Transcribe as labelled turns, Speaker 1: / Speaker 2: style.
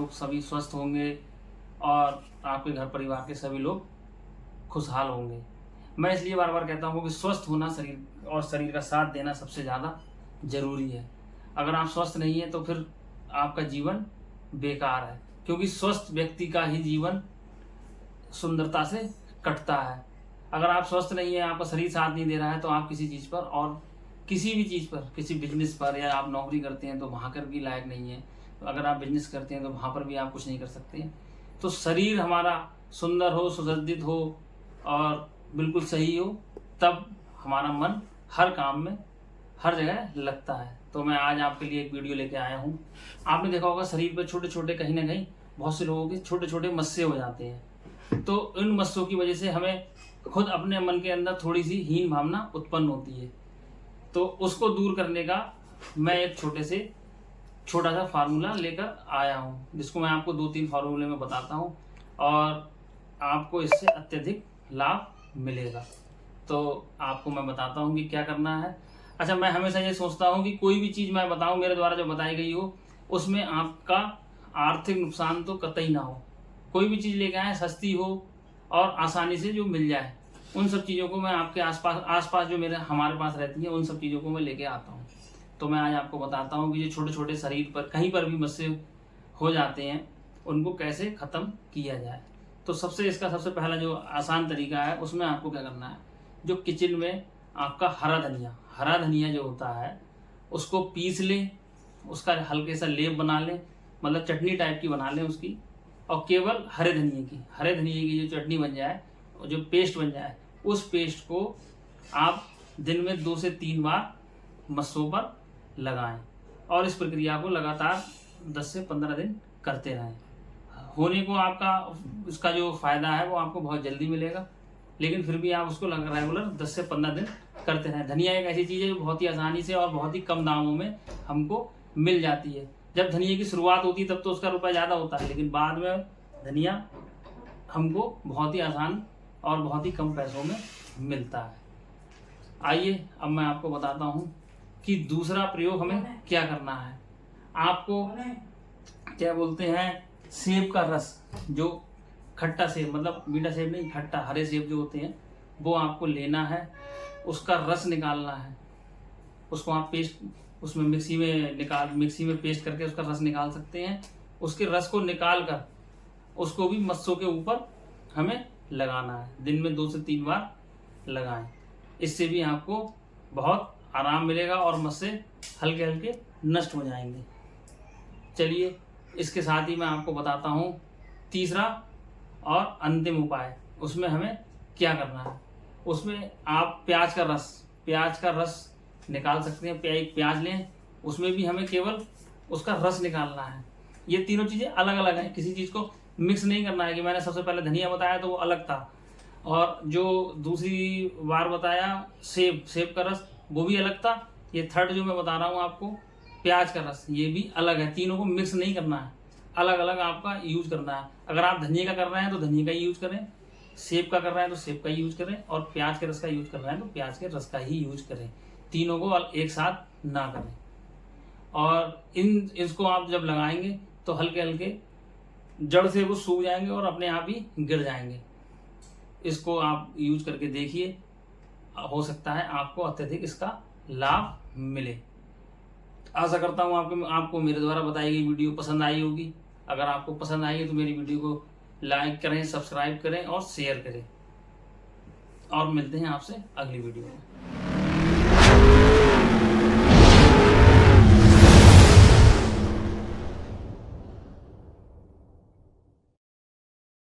Speaker 1: लोग सभी स्वस्थ होंगे और आपके घर परिवार के सभी लोग खुशहाल होंगे। मैं इसलिए बार बार कहता हूँ कि स्वस्थ होना शरीर और शरीर का साथ देना सबसे ज़्यादा ज़रूरी है। अगर आप स्वस्थ नहीं हैं तो फिर आपका जीवन बेकार है, क्योंकि स्वस्थ व्यक्ति का ही जीवन सुंदरता से कटता है। अगर आप स्वस्थ नहीं है, आपका शरीर साथ नहीं दे रहा है, तो आप किसी चीज़ पर और किसी भी चीज़ पर, किसी बिजनेस पर, या आप नौकरी करते हैं तो वहाँ कर भी लायक नहीं है। तो अगर आप बिजनेस करते हैं तो वहाँ पर भी आप कुछ नहीं कर सकते। तो शरीर हमारा सुंदर हो, सुसज्जित हो और बिल्कुल सही हो, तब हमारा मन हर काम में हर जगह लगता है। तो मैं आज आपके लिए एक वीडियो लेके आया हूँ। आपने देखा होगा शरीर पर छोटे छोटे, कहीं ना कहीं बहुत से लोगों के छोटे छोटे मस्से हो जाते हैं। तो इन मस्सों की वजह से हमें खुद अपने मन के अंदर थोड़ी सी हीन भावना उत्पन्न होती है। तो उसको दूर करने का मैं एक छोटा सा फार्मूला लेकर आया हूँ, जिसको मैं आपको 2-3 फार्मूले में बताता हूँ और आपको इससे अत्यधिक लाभ मिलेगा। तो आपको मैं बताता हूँ कि क्या करना है। अच्छा, मैं हमेशा ये सोचता हूँ कि कोई भी चीज़ मैं बताऊँ मेरे द्वारा जो बताई गई हो, उसमें आपका आर्थिक नुकसान तो कतई ना हो। कोई भी चीज़ लेके आए सस्ती हो और आसानी से जो मिल जाए, उन सब चीज़ों को मैं आपके आसपास जो हमारे पास रहती हैं, उन सब चीज़ों को मैं लेके आता हूँ। तो मैं आज आपको बताता हूँ कि जो छोटे छोटे शरीर पर कहीं पर भी मस्से हो जाते हैं, उनको कैसे ख़त्म किया जाए। तो इसका सबसे पहला जो आसान तरीका है, उसमें आपको क्या करना है, जो किचन में आपका हरा धनिया जो होता है, उसको पीस लें, उसका हल्के सा लेप बना लें, मतलब चटनी टाइप की बना लें उसकी, और केवल हरे धनिए की जो चटनी बन जाए, जो पेस्ट बन जाए, उस पेस्ट को आप दिन में 2 से 3 बार मस्सों पर लगाएं और इस प्रक्रिया को लगातार 10 से 15 दिन करते रहें। होने को आपका इसका जो फ़ायदा है वो आपको बहुत जल्दी मिलेगा, लेकिन फिर भी आप उसको रेगुलर 10 से 15 दिन करते रहें। धनिया एक ऐसी चीज़ है जो बहुत ही आसानी से और बहुत ही कम दामों में हमको मिल जाती है। जब धनिया की शुरुआत होती है तब तो उसका रुपया ज़्यादा होता है, लेकिन बाद में धनिया हमको बहुत ही आसान और बहुत ही कम पैसों में मिलता है। आइए अब मैं आपको बताता हूँ कि दूसरा प्रयोग हमें क्या करना है। आपको क्या बोलते हैं, सेब का रस, जो खट्टा सेब, मतलब मीठा सेब नहीं, खट्टा हरे सेब जो होते हैं, वो आपको लेना है, उसका रस निकालना है। उसको आप उसमें मिक्सी में पेस्ट करके उसका रस निकाल सकते हैं। उसके रस को निकाल कर उसको भी मस्सों के ऊपर हमें लगाना है। दिन में 2 से 3 बार लगाएं, इससे भी आपको बहुत आराम मिलेगा और मस्से हल्के हल्के नष्ट हो जाएंगे। चलिए, इसके साथ ही मैं आपको बताता हूँ तीसरा और अंतिम उपाय। उसमें हमें क्या करना है, उसमें आप प्याज का रस निकाल सकते हैं। एक प्याज लें, उसमें भी हमें केवल उसका रस निकालना है। ये तीनों चीज़ें अलग अलग हैं, किसी चीज़ को मिक्स नहीं करना है। कि मैंने सबसे पहले धनिया बताया तो वो अलग था, और जो दूसरी बार बताया सेब का रस, वो भी अलग था। ये थर्ड जो मैं बता रहा हूँ आपको, प्याज का रस, ये भी अलग है। तीनों को मिक्स नहीं करना है, अलग अलग आपका यूज करना है। अगर आप धनिया का कर रहे हैं तो धनिया का ही यूज करें, सेब का कर रहे हैं तो सेब का ही यूज करें, और प्याज के रस का यूज कर रहे हैं तो प्याज के रस का ही यूज करें। तीनों को एक साथ ना करें। और इसको आप जब लगाएंगे तो हल्के हल्के जड़ से वो सूख जाएंगे और अपने आप ही गिर जाएंगे। इसको आप यूज करके देखिए, हो सकता है आपको अत्यधिक इसका लाभ मिले। आशा करता हूँ आपको मेरे द्वारा बताई गई वीडियो पसंद आई होगी। अगर आपको पसंद आई है तो मेरी वीडियो को लाइक करें, सब्सक्राइब करें और शेयर करें। और मिलते हैं आपसे अगली वीडियो में।